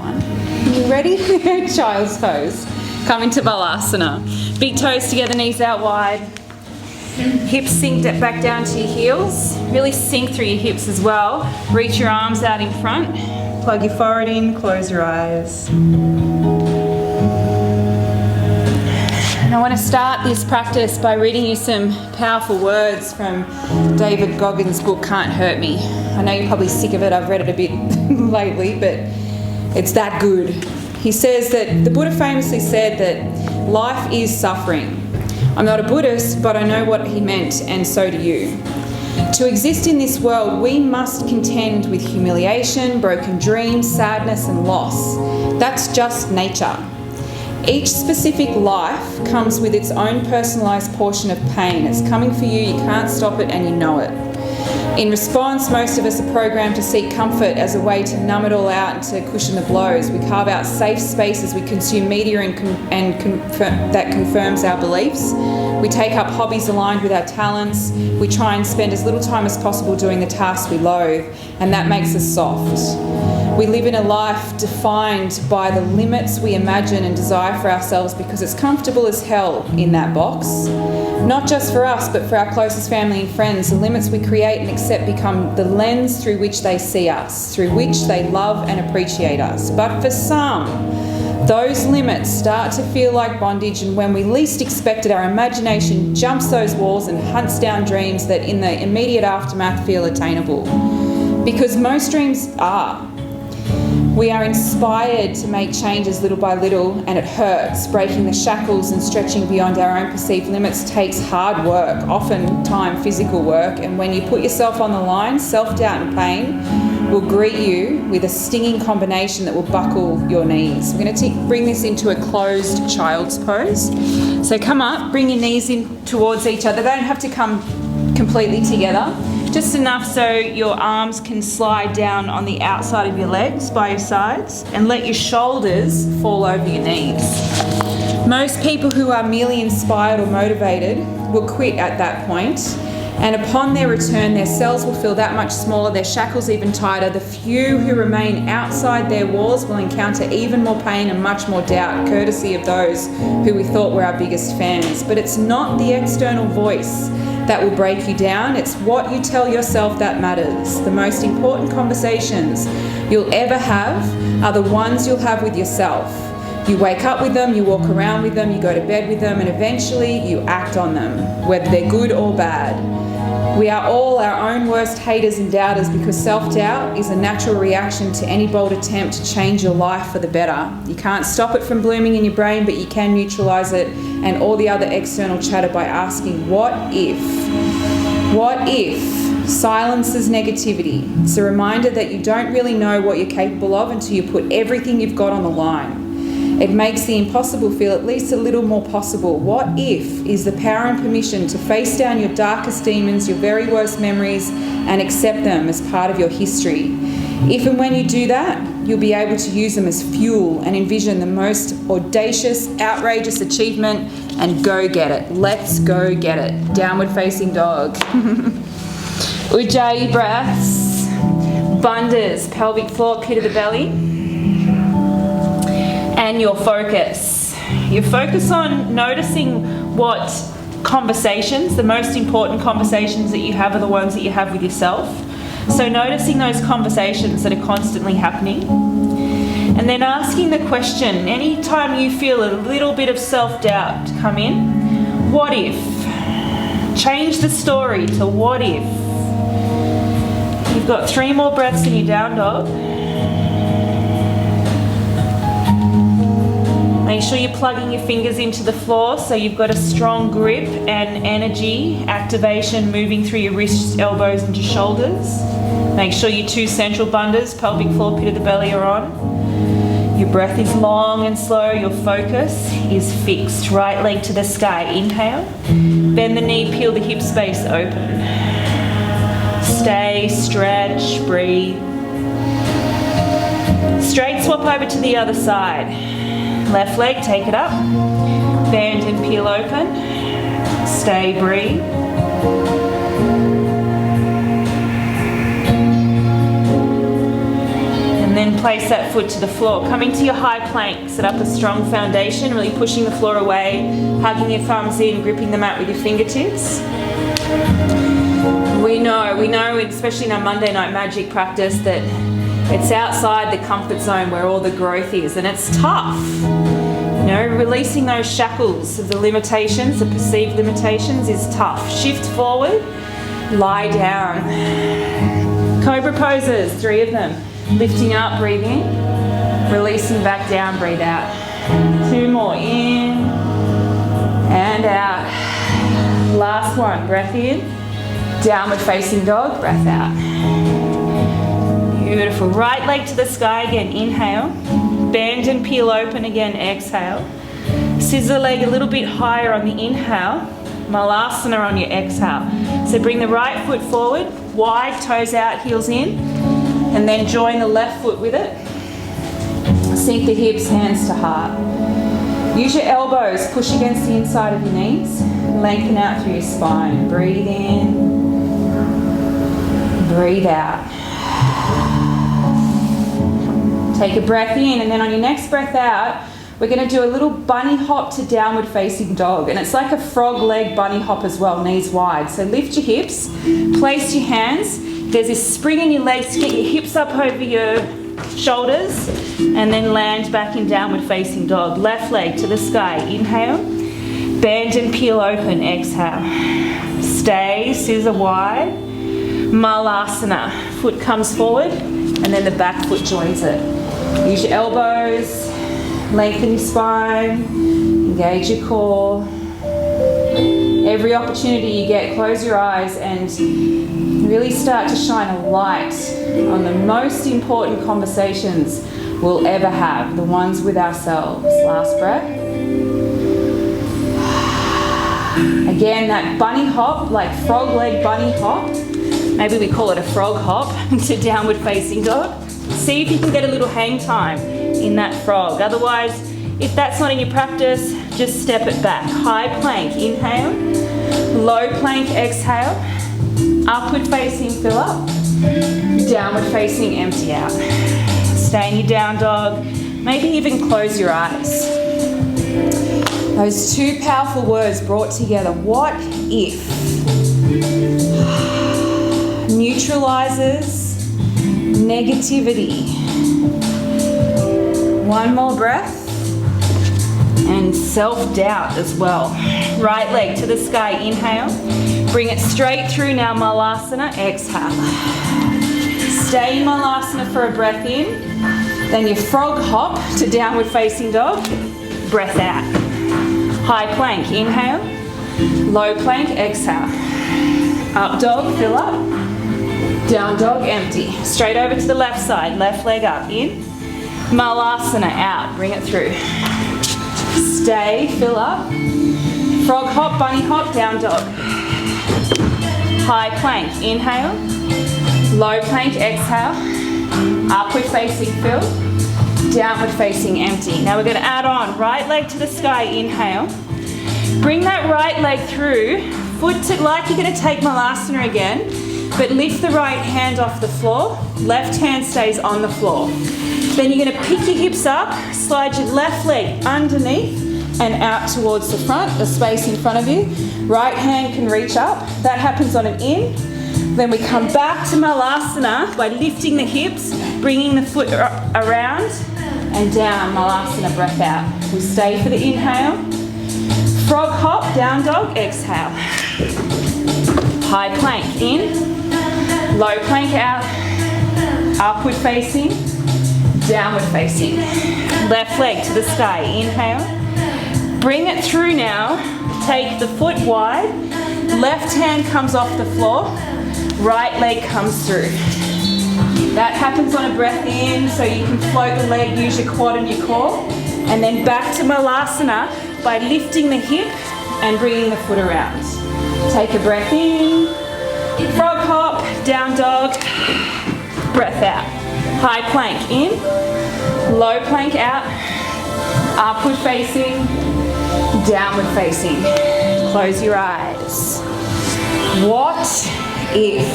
one. You ready? Child's pose. Come into Balasana. Big toes together, knees out wide. Hips sink back down to your heels. Really sink through your hips as well. Reach your arms out in front. Plug your forehead in, close your eyes. And I want to start this practice by reading you some powerful words from David Goggins' book, Can't Hurt Me. I know you're probably sick of it, I've read it a bit lately, but it's that good. He says that the Buddha famously said that life is suffering. I'm not a Buddhist, but I know what he meant, and so do you. To exist in this world, we must contend with humiliation, broken dreams, sadness, and loss. That's just nature. Each specific life comes with its own personalised portion of pain. It's coming for you, you can't stop it, and you know it. In response, most of us are programmed to seek comfort as a way to numb it all out and to cushion the blows. We carve out safe spaces, we consume media that confirms our beliefs. We take up hobbies aligned with our talents. We try and spend as little time as possible doing the tasks we loathe, and that makes us soft. We live in a life defined by the limits we imagine and desire for ourselves because it's comfortable as hell in that box. Not just for us, but for our closest family and friends. The limits we create and accept become the lens through which they see us, through which they love and appreciate us. But for some, those limits start to feel like bondage, and when we least expect it, our imagination jumps those walls and hunts down dreams that in the immediate aftermath feel attainable. Because most dreams are. We are inspired to make changes little by little, and it hurts. Breaking the shackles and stretching beyond our own perceived limits takes hard work, oftentimes physical work, and when you put yourself on the line, self-doubt and pain will greet you with a stinging combination that will buckle your knees. We're going to bring this into a closed child's pose. So come up, bring your knees in towards each other. They don't have to come completely together. Just enough so your arms can slide down on the outside of your legs by your sides, and let your shoulders fall over your knees. Most people who are merely inspired or motivated will quit at that point, and upon their return their cells will feel that much smaller, their shackles even tighter. The few who remain outside their walls will encounter even more pain and much more doubt, courtesy of those who we thought were our biggest fans. But it's not the external voice that will break you down, it's what you tell yourself that matters. The most important conversations you'll ever have are the ones you'll have with yourself. You wake up with them, you walk around with them, you go to bed with them, and eventually you act on them, whether they're good or bad. We are all our own worst haters and doubters because self-doubt is a natural reaction to any bold attempt to change your life for the better. You can't stop it from blooming in your brain, but you can neutralise it and all the other external chatter by asking, what if? What if silences negativity? It's a reminder that you don't really know what you're capable of until you put everything you've got on the line. It makes the impossible feel at least a little more possible. What if is the power and permission to face down your darkest demons, your very worst memories, and accept them as part of your history. If and when you do that, you'll be able to use them as fuel and envision the most audacious, outrageous achievement and go get it. Let's go get it. Downward facing dog. Ujjayi breaths. Bandhas, pelvic floor, pit of the belly. And your focus. You focus on noticing what conversations, the most important conversations that you have are the ones that you have with yourself. So noticing those conversations that are constantly happening. And then asking the question, anytime you feel a little bit of self-doubt come in, what if? Change the story to what if. You've got 3 more breaths in your down dog. Make sure you're plugging your fingers into the floor so you've got a strong grip and energy activation moving through your wrists, elbows into shoulders. Make sure your 2 central bandhas, pelvic floor, pit of the belly are on. Your breath is long and slow, your focus is fixed. Right leg to the sky, inhale. Bend the knee, peel the hip space open. Stay, stretch, breathe. Straight swap over to the other side. Left leg, take it up. Bend and peel open. Stay, breathe. And then place that foot to the floor. Coming to your high plank, set up a strong foundation, really pushing the floor away, hugging your thumbs in, gripping the mat with your fingertips. We know, especially in our Monday night magic practice, that it's outside the comfort zone where all the growth is, and it's tough. You know, releasing those shackles of the limitations, the perceived limitations, is tough. Shift forward, lie down. Cobra poses, 3 of them. Lifting up, breathe in. Releasing back down, breathe out. 2 more, in and out. Last one, breath in. Downward facing dog, breath out. Beautiful. Right leg to the sky again, inhale. Bend and peel open again, exhale. Scissor leg a little bit higher on the inhale. Malasana on your exhale. So bring the right foot forward, wide, toes out, heels in, and then join the left foot with it. Sink the hips, hands to heart. Use your elbows, push against the inside of your knees. Lengthen out through your spine. Breathe in. Breathe out. Take a breath in, and then on your next breath out, we're going to do a little bunny hop to downward facing dog. And it's like a frog leg bunny hop as well, knees wide. So lift your hips, place your hands. There's this spring in your legs to get your hips up over your shoulders, and then land back in downward facing dog. Left leg to the sky, inhale. Bend and peel open, exhale. Stay, scissor wide. Malasana, foot comes forward, and then the back foot joins it. Use your elbows, lengthen your spine, engage your core. Every opportunity you get, close your eyes and really start to shine a light on the most important conversations we'll ever have, the ones with ourselves. Last breath. Again, that bunny hop, like frog leg bunny hop. Maybe we call it a frog hop to downward facing dog. See if you can get a little hang time in that frog. Otherwise, if that's not in your practice, just step it back. High plank, inhale. Low plank, exhale. Upward facing, fill up. Downward facing, empty out. Stay in your down dog. Maybe even close your eyes. Those 2 powerful words brought together. What if? Neutralizes negativity. One more breath. And self-doubt as well. Right leg to the sky, inhale. Bring it straight through now, Malasana, exhale. Stay in Malasana for a breath in. Then your frog hop to downward facing dog, breath out. High plank, inhale. Low plank, exhale. Up dog, fill up. Down dog, empty. Straight over to the left side, left leg up, in. Malasana, out, bring it through. Stay, fill up. Frog hop, bunny hop, down dog. High plank, inhale. Low plank, exhale. Upward facing, fill. Downward facing, empty. Now we're going to add on right leg to the sky, inhale. Bring that right leg through, foot to, like you're going to take Malasana again, but lift the right hand off the floor, left hand stays on the floor. Then you're going to pick your hips up, slide your left leg underneath and out towards the front, the space in front of you. Right hand can reach up. That happens on an in. Then we come back to Malasana by lifting the hips, bringing the foot around and down. Malasana, breath out. We stay for the inhale. Frog hop, down dog, exhale. High plank, in. Low plank, out. Upward facing. Downward facing. Left leg to the sky, inhale. Bring it through now. Take the foot wide. Left hand comes off the floor. Right leg comes through. That happens on a breath in, so you can float the leg, use your quad and your core. And then back to Malasana by lifting the hip and bringing the foot around. Take a breath in. Frog hop, down dog. Breath out. High plank in. Low plank out. Upward facing. Downward facing. Close your eyes. What if?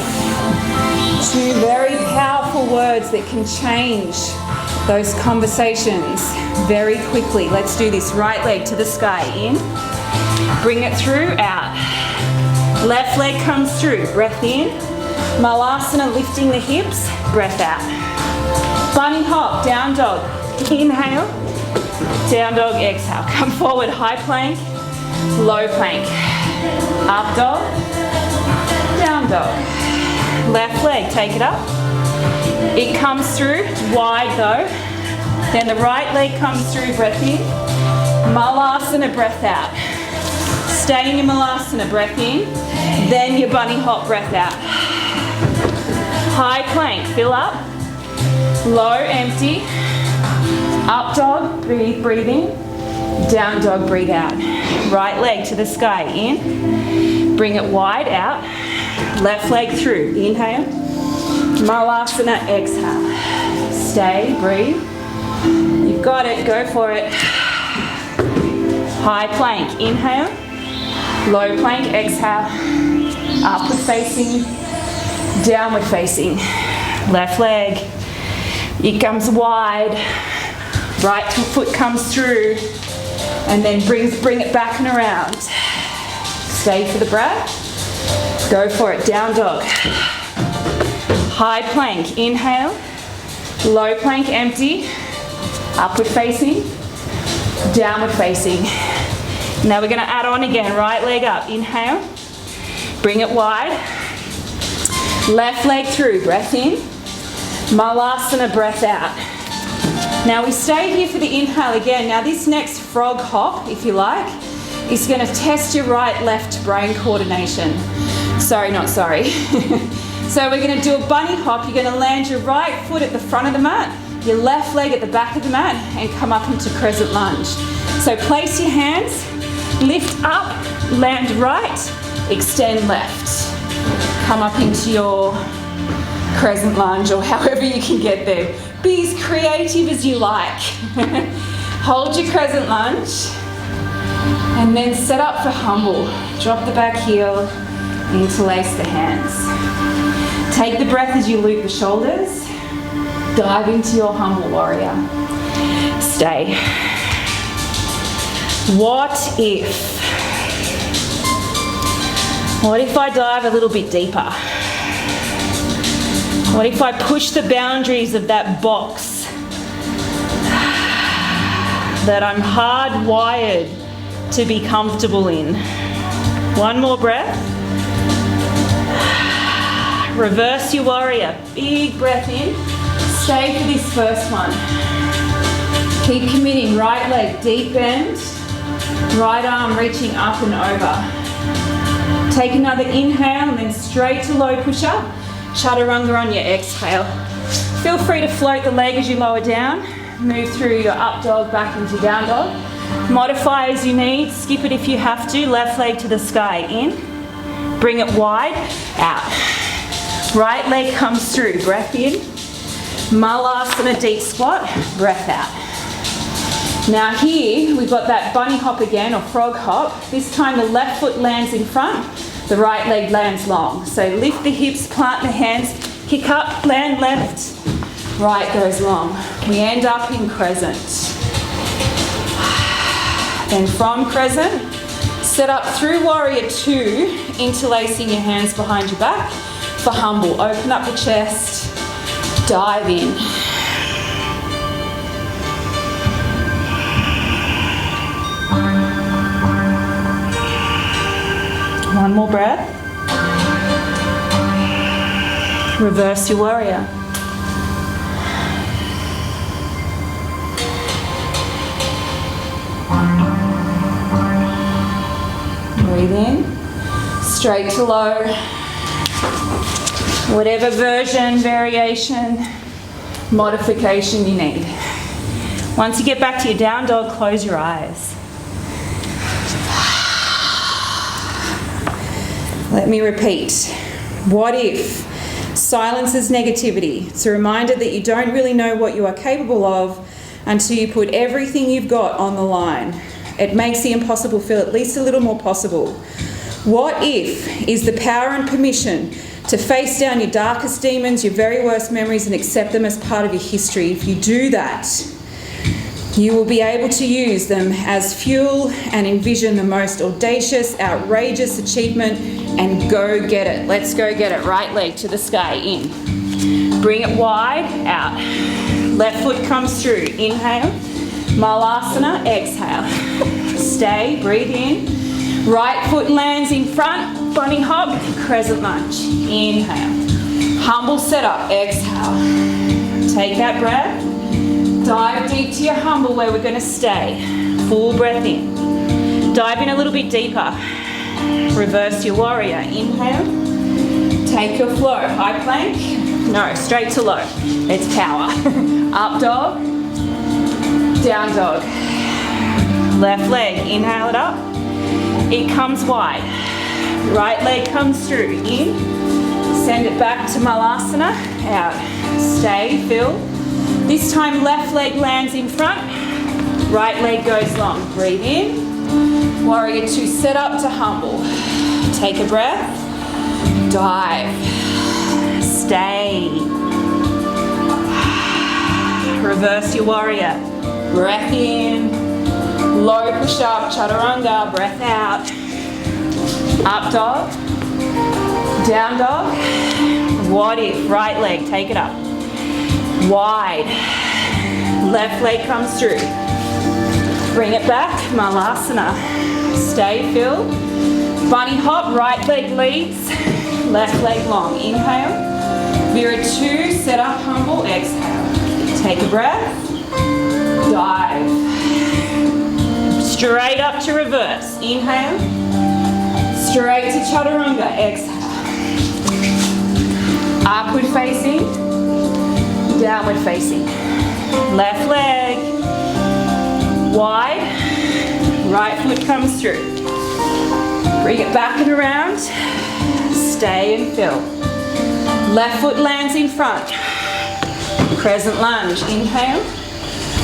2 very powerful words words that can change those conversations very quickly. Let's do this. Right leg to the sky, in. Bring it through, out. Left leg comes through, breath in. Malasana, lifting the hips, breath out. Bunny hop, down dog. Inhale, down dog, exhale. Come forward, high plank, low plank. Up dog, down dog. Left leg, take it up. It comes through, wide though. Then the right leg comes through, breath in. Malasana, breath out. Stay in your Malasana, breath in. Then your bunny hop, breath out. High plank, fill up. Low, empty. Up dog, breathe in. Down dog, breathe out. Right leg to the sky, in. Bring it wide, out. Left leg through, inhale. Malasana, exhale. Stay, breathe. You've got it, go for it. High plank, inhale. Low plank, exhale. Upward facing, downward facing. Left leg, it comes wide. Right foot comes through and then bring it back and around. Stay for the breath. Go for it, down dog. High plank, inhale. Low plank, empty. Upward facing, downward facing. Now we're going to add on again, right leg up, inhale. Bring it wide. Left leg through, breath in. Malasana, breath out. Now we stay here for the inhale again. Now this next frog hop, if you like, is going to test your right-left brain coordination. Sorry, not sorry. So we're going to do a bunny hop. You're going to land your right foot at the front of the mat, your left leg at the back of the mat, and come up into crescent lunge. So place your hands, lift up, land right, extend left. Come up into your crescent lunge or however you can get there. Be as creative as you like. Hold your crescent lunge and then set up for humble. Drop the back heel, interlace the hands. Take the breath as you loop the shoulders. Dive into your humble warrior. Stay. What if I dive a little bit deeper? What if I push the boundaries of that box that I'm hardwired to be comfortable in? One more breath. Reverse your warrior. Big breath in. Stay for this first one. Keep committing. Right leg deep bend. Right arm reaching up and over. Take another inhale and then straight to low push up. Chaturanga on your exhale. Feel free to float the leg as you lower down. Move through your up dog back into down dog. Modify as you need. Skip it if you have to. Left leg to the sky. In. Bring it wide. Out. Right leg comes through. Breath in. Malasana deep squat. Breath out. Now here we've got that bunny hop again, or frog hop. This time the left foot lands in front. The right leg lands long. So lift the hips, plant the hands, kick up, land left, right goes long. We end up in crescent. Then from crescent, set up through warrior two, interlacing your hands behind your back for humble. Open up the chest, dive in. One more breath. Reverse your warrior. Breathe in, straight to low. Whatever version, variation, modification you need. Once you get back to your down dog, close your eyes. Let me repeat. What if silences negativity? It's a reminder that you don't really know what you are capable of until you put everything you've got on the line. It makes the impossible feel at least a little more possible. What if is the power and permission to face down your darkest demons, your very worst memories, and accept them as part of your history. If you do that, you will be able to use them as fuel and envision the most audacious, outrageous achievement and go get it. Let's go get it. Right leg to the sky, in. Bring it wide, out. Left foot comes through. Inhale. Malasana, exhale. Stay, breathe in. Right foot lands in front, bunny hop, crescent lunge. Inhale. Humble setup, exhale. Take that breath. Dive deep to your humble where we're going to stay. Full breath in. Dive in a little bit deeper. Reverse your warrior. Inhale. Take your flow. High plank. No, straight to low. It's power. Up dog. Down dog. Left leg. Inhale it up. It comes wide. Right leg comes through. In. Send it back to Malasana. Out. Stay. Fill. This time left leg lands in front, right leg goes long. Breathe in. Warrior 2, set up to humble. Take a breath. Dive. Stay. Reverse your warrior. Breath in. Low push up, chaturanga. Breath out. Up dog. Down dog. What if? Right leg, take it up. Wide. Left leg comes through. Bring it back. Malasana. Stay, fill. Bunny hop. Right leg leads. Left leg long. Inhale. Vira 2. Set up, humble. Exhale. Take a breath. Dive. Straight up to reverse. Inhale. Straight to chaturanga. Exhale. Upward facing. Downward facing. Left leg. Wide. Right foot comes through. Bring it back and around. Stay and fill. Left foot lands in front. Crescent lunge. Inhale.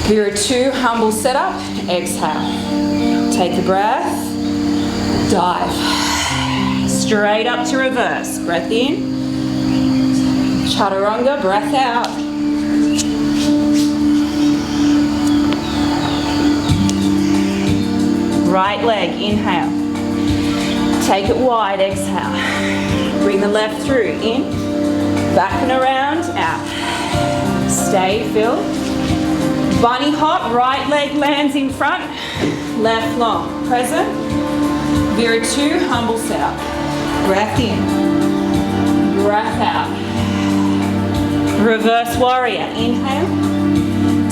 Vira 2, humble setup. Exhale. Take a breath. Dive. Straight up to reverse. Breath in. Chaturanga. Breath out. Right leg, inhale. Take it wide, exhale. Bring the left through, in. Back and around, out. Stay, fill. Bunny hop, right leg lands in front. Left long, present. Vira 2, humble setup. Breath in. Breath out. Reverse warrior, inhale.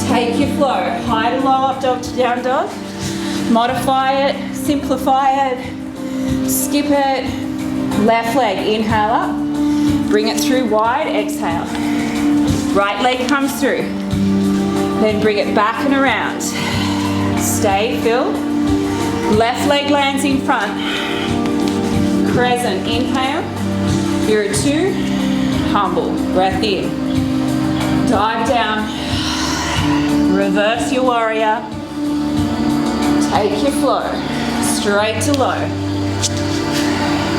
Take your flow. High to low, up dog to down dog. Modify it, simplify it, skip it. Left leg, inhale up. Bring it through wide, exhale. Right leg comes through. Then bring it back and around. Stay, fill. Left leg lands in front. Crescent, inhale. Vira 2, humble. Breath in. Dive down. Reverse your warrior. Take your flow, straight to low.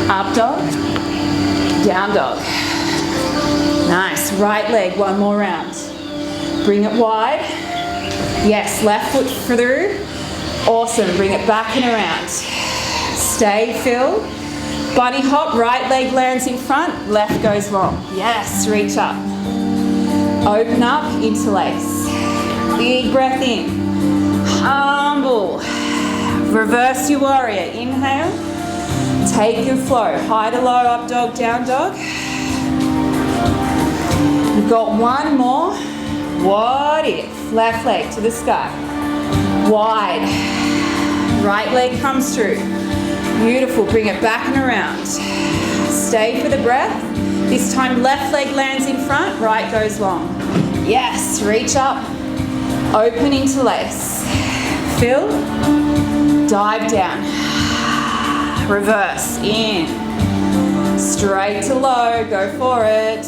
Up dog, down dog. Nice, right leg, one more round. Bring it wide. Yes, left foot through. Awesome, bring it back and around. Stay, fill. Bunny hop, right leg lands in front, left goes long. Yes, reach up. Open up, interlace. Big breath in. Humble. Reverse your warrior. Inhale. Take your flow. High to low, up dog, down dog. You've got one more. What if? Left leg to the sky. Wide. Right leg comes through. Beautiful. Bring it back and around. Stay for the breath. This time left leg lands in front, right goes long. Yes, reach up. Open, interlace. Fill. Dive down. Reverse, in. Straight to low, go for it.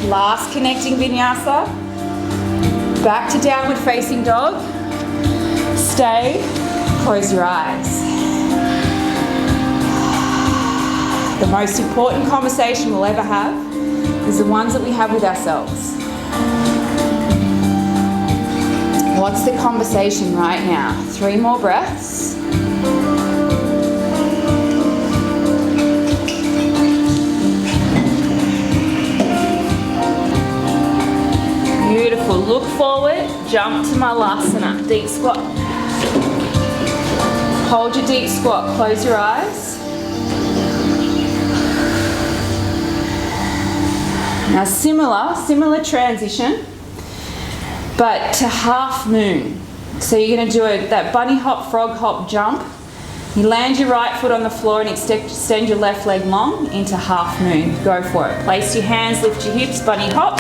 Last connecting vinyasa. Back to downward facing dog. Stay, close your eyes. The most important conversation we'll ever have is the ones that we have with ourselves. What's the conversation right now? 3 more breaths. Beautiful. Look forward, jump to Malasana, deep squat. Hold your deep squat, close your eyes. Now similar transition, but to half moon. So you're going to do that bunny hop, frog hop jump. You land your right foot on the floor and extend your left leg long into half moon. Go for it. Place your hands, lift your hips, bunny hop.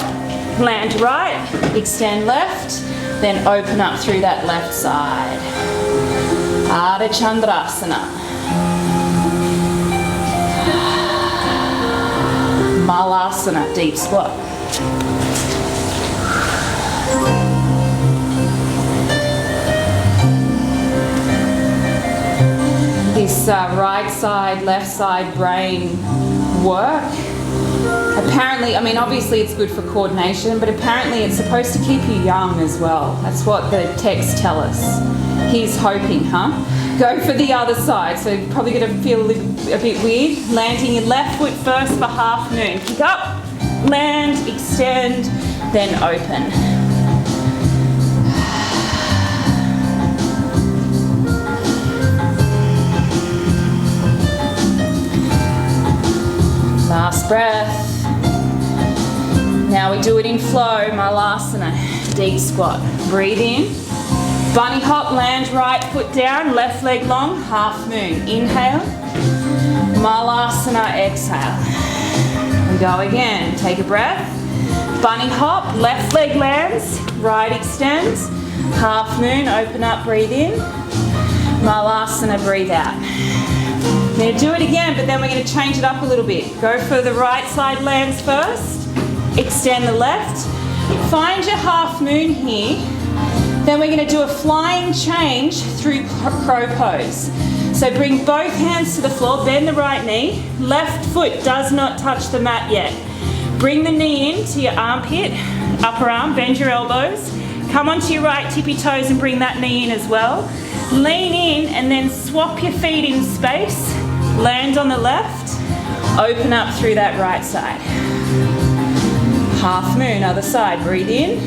Land right, extend left, then open up through that left side. Ardha Chandrasana. Malasana, deep squat. This right side, left side brain work. Apparently, I mean, obviously it's good for coordination, but apparently it's supposed to keep you young as well. That's what the texts tell us. He's hoping, huh? Go for the other side. So you're probably going to feel a bit weird. Landing your left foot first for half moon. Kick up, land, extend, then open. Last breath. Now we do it in flow, Malasana, deep squat. Breathe in. Bunny hop, land right foot down, left leg long, half moon. Inhale. Malasana, exhale. We go again. Take a breath. Bunny hop, left leg lands, right extends. Half moon, open up, breathe in. Malasana, breathe out. We're going to do it again, but then we're going to change it up a little bit. Go for the right side lands first. Extend the left. Find your half moon here. Then we're going to do a flying change through crow pose. So bring both hands to the floor, bend the right knee. Left foot does not touch the mat yet. Bring the knee in to your armpit, upper arm, bend your elbows. Come onto your right tippy toes and bring that knee in as well. Lean in and then swap your feet in space. Land on the left, open up through that right side. Half moon, other side, breathe in.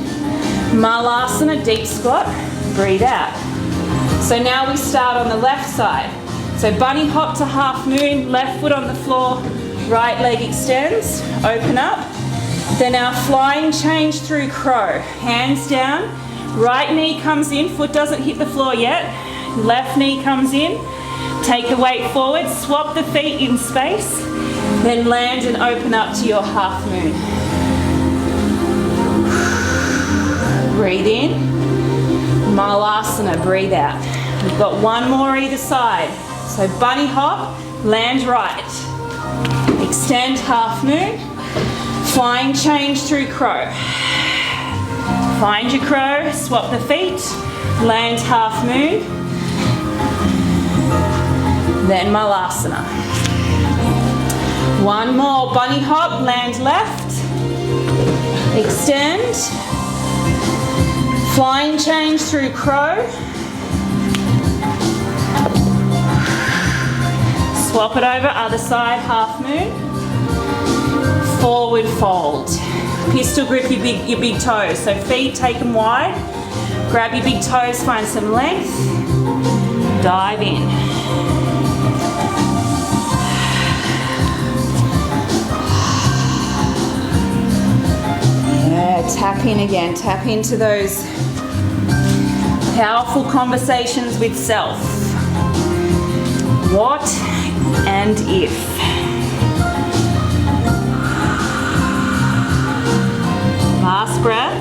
Malasana, deep squat, breathe out. So now we start on the left side. So bunny hop to half moon, left foot on the floor, right leg extends, open up. Then our flying change through crow. Hands down, right knee comes in, foot doesn't hit the floor yet. Left knee comes in, take the weight forward, swap the feet in space, then land and open up to your half moon. Breathe in, Malasana, breathe out. We've got one more either side. So bunny hop, land right. Extend half moon, flying change through crow. Find your crow, swap the feet, land half moon, then Malasana. One more, bunny hop, land left, extend, flying change through crow, swap it over, other side, half moon, forward fold. Pistol grip your big toes, so feet take them wide, grab your big toes, find some length, dive in. Yeah, tap in again, tap into those powerful conversations with self. What and if? Last breath.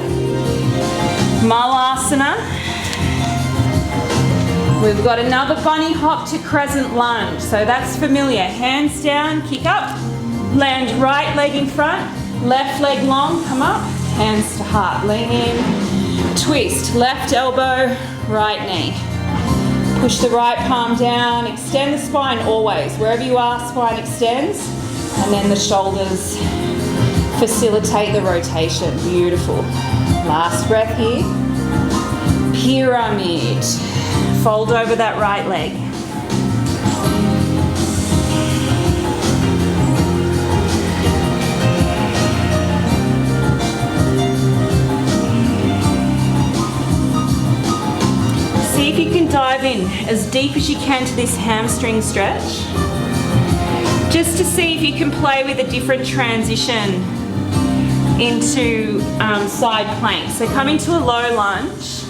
Malasana. We've got another bunny hop to crescent lunge. So that's familiar. Hands down, kick up. Land right leg in front. Left leg long, come up. Hands to heart. Lean in. Twist. Left elbow, right knee. Push the right palm down. Extend the spine always. Wherever you are, spine extends. And then the shoulders facilitate the rotation. Beautiful. Last breath here. Pyramid. Fold over that right leg. See if you can dive in as deep as you can to this hamstring stretch. Just to see if you can play with a different transition into side plank. So come into a low lunge.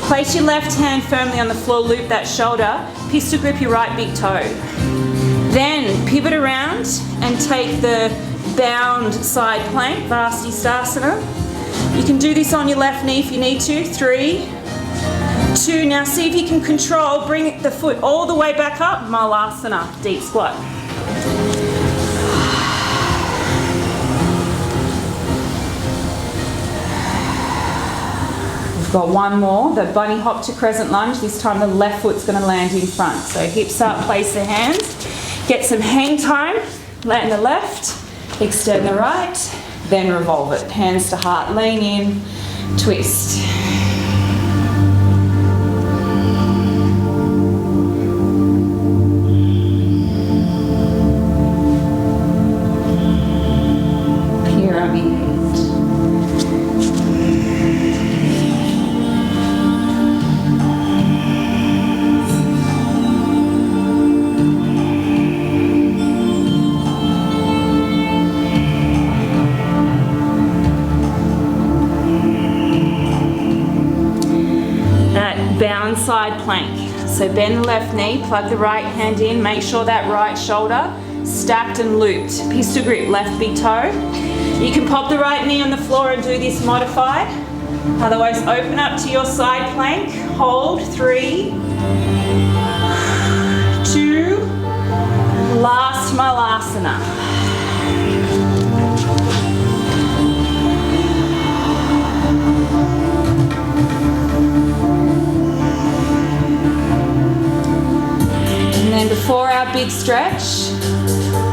Place your left hand firmly on the floor, loop that shoulder, pistol grip your right big toe. Then pivot around and take the bound side plank, Vastisthasana. You can do this on your left knee if you need to. 3, 2, now see if you can control, bring the foot all the way back up, Malasana, deep squat. We've got one more, the bunny hop to crescent lunge. This time the left foot's going to land in front. So hips up, place the hands, get some hang time, land the left, extend the right, then revolve it. Hands to heart, lean in, twist. Bound side plank. So bend the left knee, plug the right hand in, make sure that right shoulder stacked and looped. Pistol grip, left big toe. You can pop the right knee on the floor and do this modified. Otherwise, open up to your side plank. Hold, 3, 2, last Malasana. And then before our big stretch,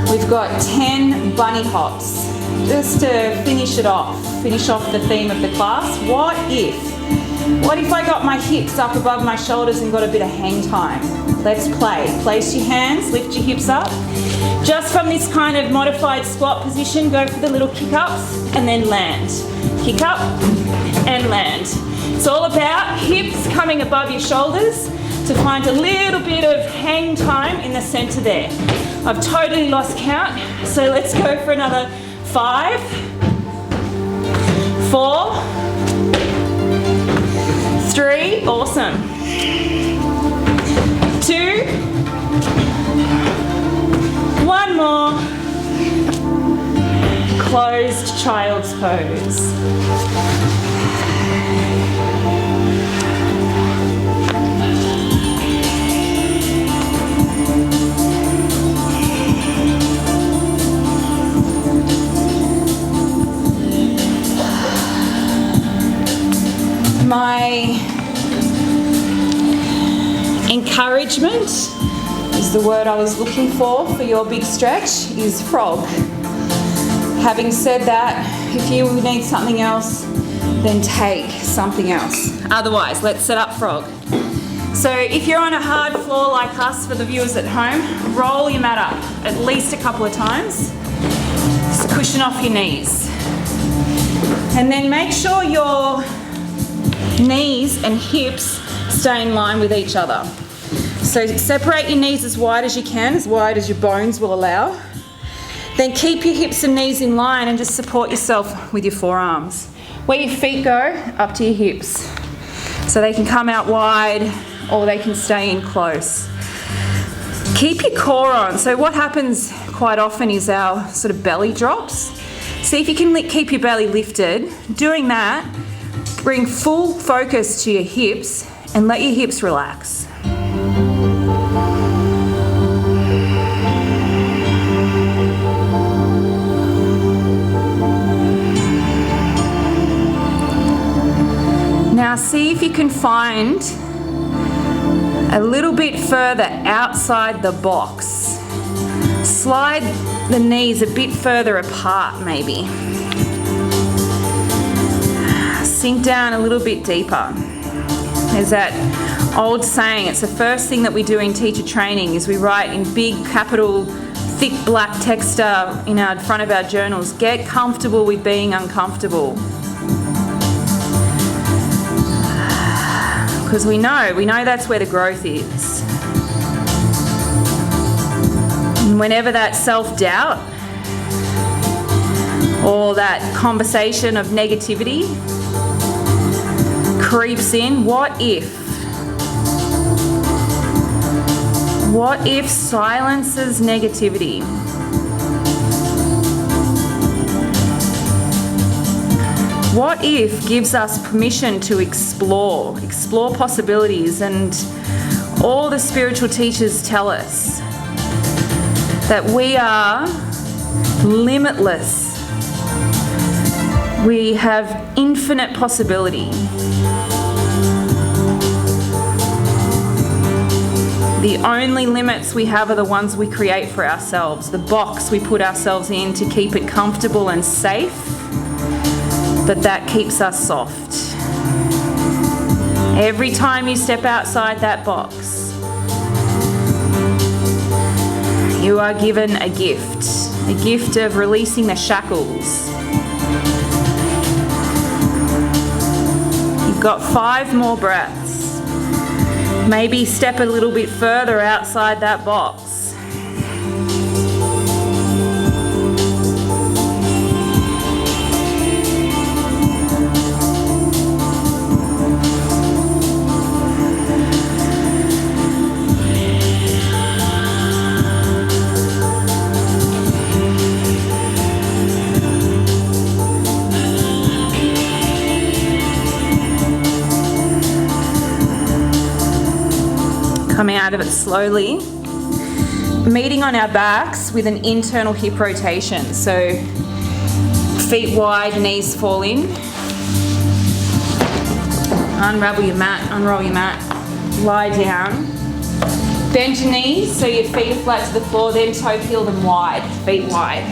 we've got 10 bunny hops. Just to finish off the theme of the class. What if I got my hips up above my shoulders and got a bit of hang time? Let's play. Place your hands, lift your hips up. Just from this kind of modified squat position, go for the little kick ups and then land. Kick up and land. It's all about hips coming above your shoulders to find a little bit of hang time in the center there. I've totally lost count, so let's go for another 5, 4, 3, awesome. 2, 1 more. Closed child's pose. My encouragement is the word I was looking for your big stretch is frog. Having said that, if you need something else, then take something else. Otherwise, let's set up frog. So if you're on a hard floor like us, for the viewers at home, roll your mat up at least a couple of times. Just cushion off your knees. And then make sure your knees and hips stay in line with each other. So separate your knees as wide as you can, as wide as your bones will allow. Then keep your hips and knees in line and just support yourself with your forearms. Where your feet go, up to your hips. So they can come out wide or they can stay in close. Keep your core on. So what happens quite often is our sort of belly drops. See if you can keep your belly lifted. Doing that, bring full focus to your hips and let your hips relax. Now see if you can find a little bit further outside the box. Slide the knees a bit further apart maybe. sink down a little bit deeper. There's that old saying, it's the first thing that we do in teacher training is we write in big capital thick black text in our front of our journals, get comfortable with being uncomfortable. Because we know that's where the growth is. And whenever that self-doubt or that conversation of negativity creeps in, what if silences negativity? What if gives us permission to explore possibilities? And all the spiritual teachers tell us that we are limitless. We have infinite possibility. The only limits we have are the ones we create for ourselves, the box we put ourselves in to keep it comfortable and safe, but that keeps us soft. Every time you step outside that box, you are given a gift of releasing the shackles. You've got 5 more breaths. Maybe step a little bit further outside that box. Coming out of it slowly, meeting on our backs with an internal hip rotation. So feet wide, knees fall in. Unravel your mat, unroll your mat, lie down. Bend your knees so your feet are flat to the floor, then toe heel them wide, feet wide.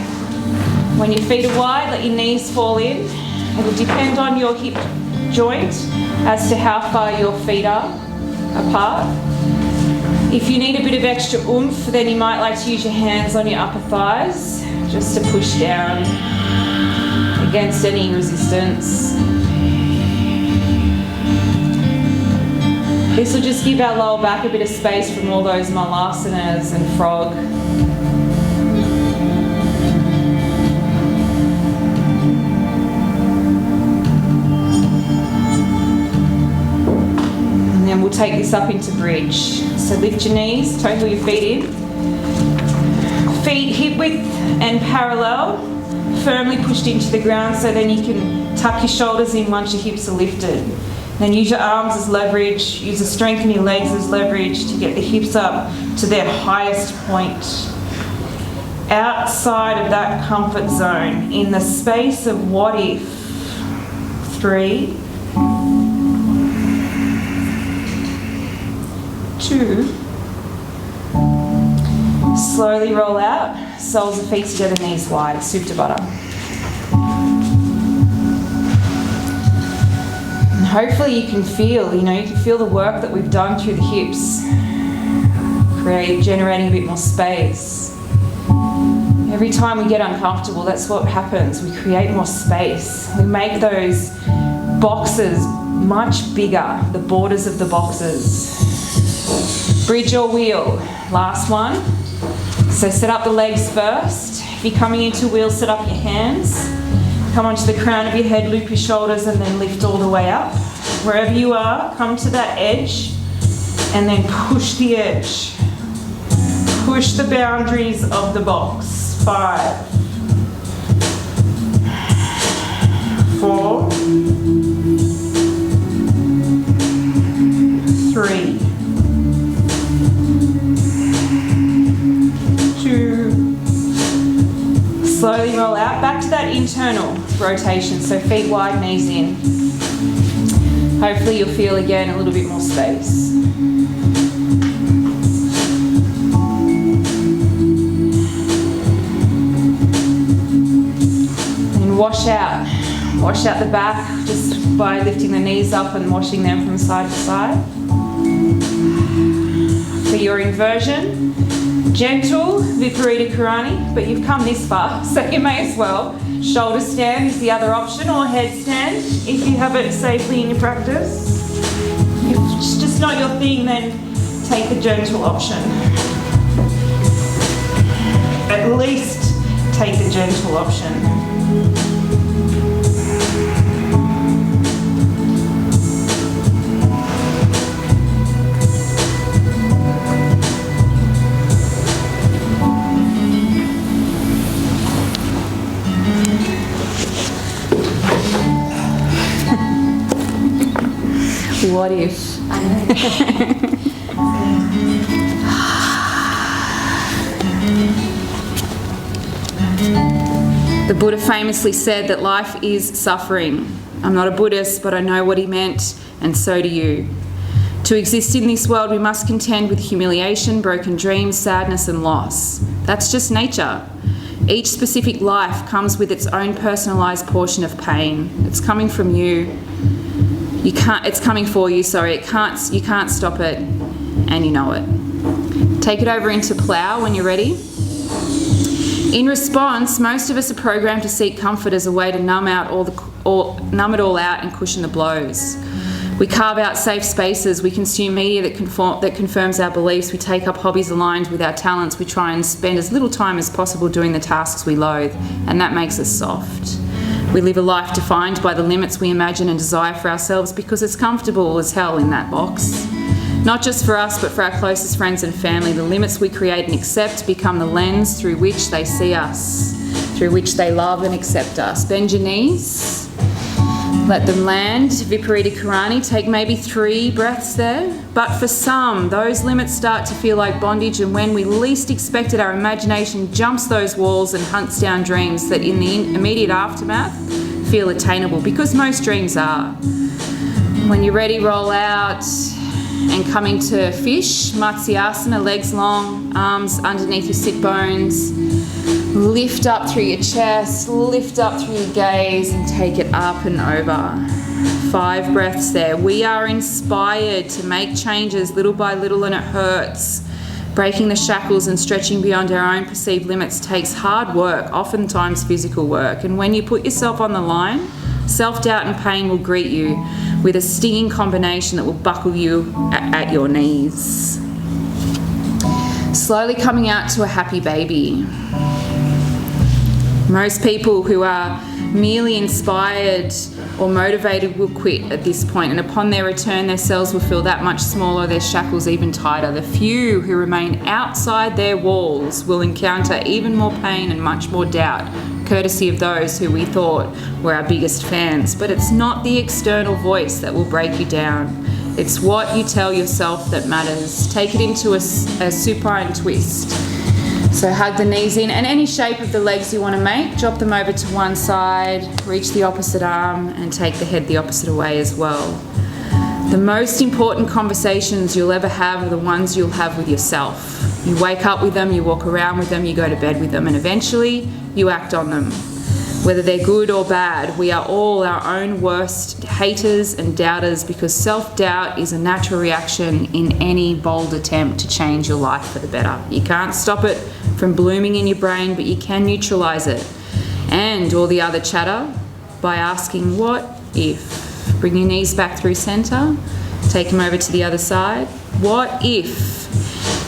When your feet are wide, let your knees fall in. It will depend on your hip joint as to how far your feet are apart. If you need a bit of extra oomph, then you might like to use your hands on your upper thighs just to push down against any resistance. This will just give our lower back a bit of space from all those malasanas and frog. And then we'll take this up into bridge. So lift your knees, toe heel your feet in. Feet hip width and parallel, firmly pushed into the ground, so then you can tuck your shoulders in once your hips are lifted. Then use your arms as leverage, use the strength in your legs as leverage to get the hips up to their highest point. Outside of that comfort zone, in the space of what if. 3, 2, slowly roll out, soles of feet together, knees wide, Supta Baddha. And hopefully you can feel the work that we've done through the hips, generating a bit more space. Every time we get uncomfortable, that's what happens. We create more space. We make those boxes much bigger, the borders of the boxes. Bridge or wheel, last one. So set up the legs first. If you're coming into wheel, set up your hands. Come onto the crown of your head, loop your shoulders, and then lift all the way up. Wherever you are, come to that edge, and then push the edge. Push the boundaries of the box. 5, 4, 3, 2, slowly roll out, back to that internal rotation, so feet wide, knees in. Hopefully you'll feel again a little bit more space. And wash out the back just by lifting the knees up and washing them from side to side. For your inversion, gentle Viparita Karani, but you've come this far, so you may as well. Shoulder stand is the other option, or headstand if you have it safely in your practice. If it's just not your thing, then take the gentle option. At least take the gentle option. What if? The Buddha famously said that life is suffering. I'm not a Buddhist, but I know what he meant, and so do you. To exist in this world, we must contend with humiliation, broken dreams, sadness, and loss. That's just nature. Each specific life comes with its own personalised portion of pain. It's coming from you. It's coming for you, sorry. You can't stop it, and you know it. Take it over into plough when you're ready. In response, most of us are programmed to seek comfort as a way to numb it all out and cushion the blows. We carve out safe spaces, we consume media that confirms our beliefs, we take up hobbies aligned with our talents, we try and spend as little time as possible doing the tasks we loathe, and that makes us soft. We live a life defined by the limits we imagine and desire for ourselves because it's comfortable as hell in that box. Not just for us, but for our closest friends and family. The limits we create and accept become the lens through which they see us, through which they love and accept us. Bend your knees. Let them land. Viparita Karani. Take maybe 3 breaths there. But for some, those limits start to feel like bondage, and when we least expect it, our imagination jumps those walls and hunts down dreams that in the immediate aftermath feel attainable, because most dreams are. When you're ready, roll out and coming to fish, Matsyasana, legs long, arms underneath your sit bones. Lift up through your chest, lift up through your gaze, and take it up and over. 5 breaths there. We are inspired to make changes little by little, and it hurts. Breaking the shackles and stretching beyond our own perceived limits takes hard work, oftentimes physical work. And when you put yourself on the line, self-doubt and pain will greet you with a stinging combination that will buckle you at your knees. Slowly coming out to a happy baby. Most people who are merely inspired or motivated will quit at this point, and upon their return their cells will feel that much smaller, their shackles even tighter. The few who remain outside their walls will encounter even more pain and much more doubt, courtesy of those who we thought were our biggest fans. But it's not the external voice that will break you down. It's what you tell yourself that matters. Take it into a supine twist. So hug the knees in, and any shape of the legs you want to make, drop them over to one side, reach the opposite arm, and take the head the opposite way as well. The most important conversations you'll ever have are the ones you'll have with yourself. You wake up with them, you walk around with them, you go to bed with them, and eventually you act on them. Whether they're good or bad, we are all our own worst haters and doubters, because self-doubt is a natural reaction in any bold attempt to change your life for the better. You can't stop it from blooming in your brain, but you can neutralize it and all the other chatter by asking, what if? Bring your knees back through center, take them over to the other side. What if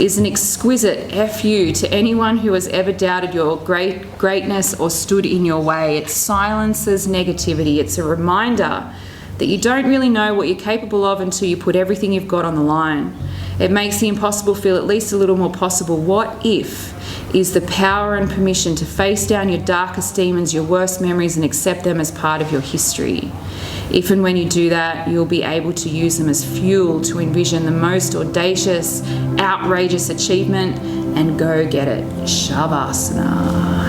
is an exquisite FU to anyone who has ever doubted your greatness or stood in your way. It silences negativity. It's a reminder that you don't really know what you're capable of until you put everything you've got on the line. It makes the impossible feel at least a little more possible. What if is the power and permission to face down your darkest demons, your worst memories, and accept them as part of your history. If and when you do that, you'll be able to use them as fuel to envision the most audacious, outrageous achievement, and go get it. Shavasana.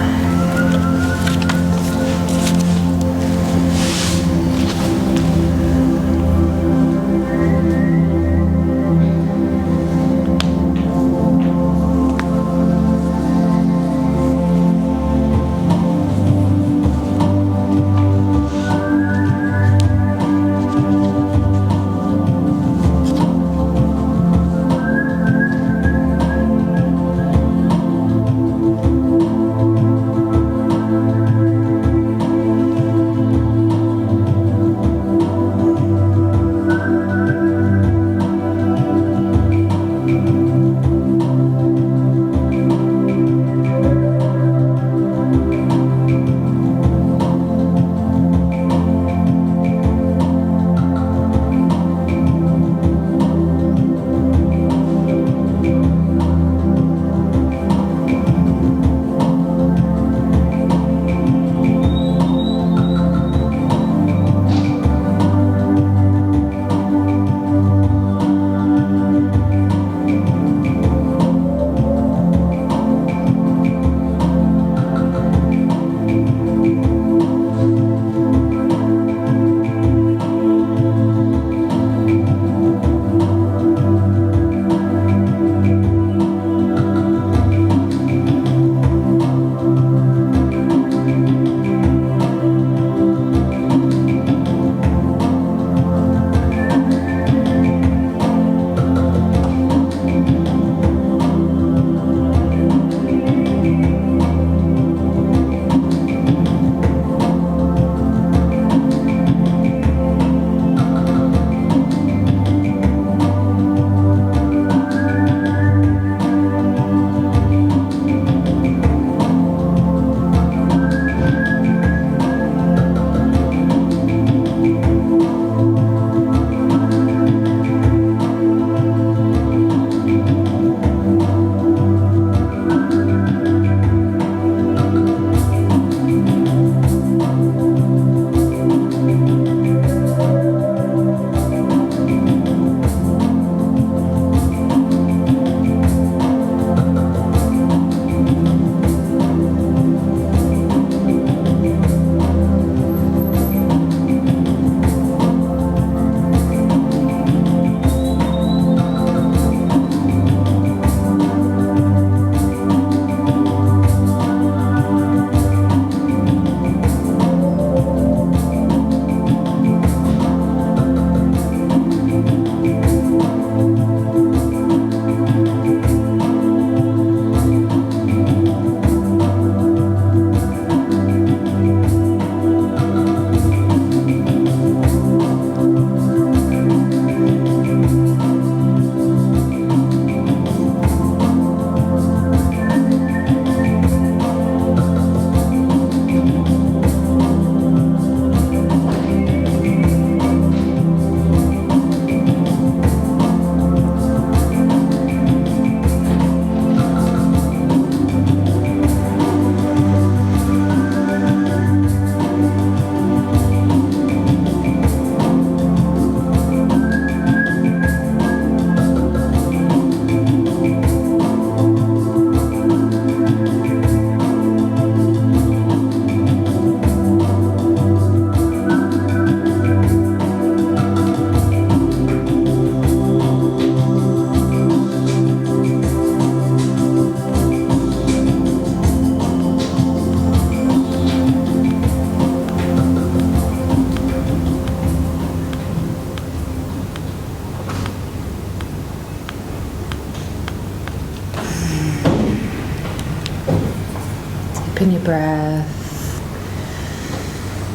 Deepen your breath.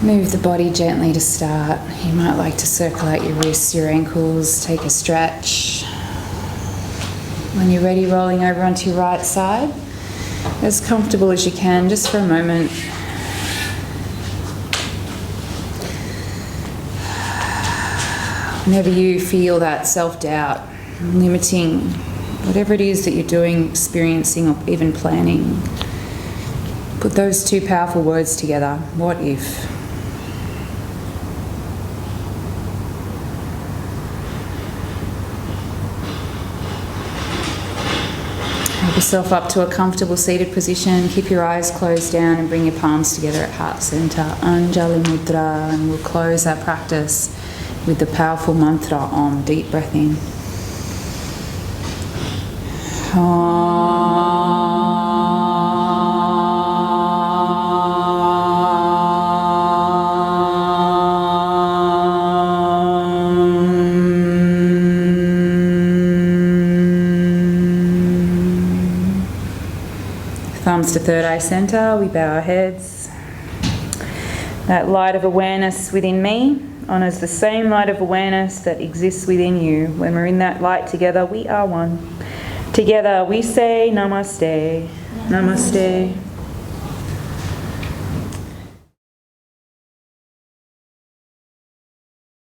Move the body gently to start. You might like to circulate your wrists, your ankles, take a stretch. When you're ready, rolling over onto your right side, as comfortable as you can, just for a moment. Whenever you feel that self-doubt, limiting whatever it is that you're doing, experiencing, or even planning, put those two powerful words together. What if? Help yourself up to a comfortable seated position. Keep your eyes closed down and bring your palms together at heart center. Anjali Mudra, and we'll close our practice with the powerful mantra Om. Deep breath in. Thumbs to third eye center, we bow our heads. That light of awareness within me honours the same light of awareness that exists within you. When we're in that light together, we are one. Together we say Namaste, Namaste.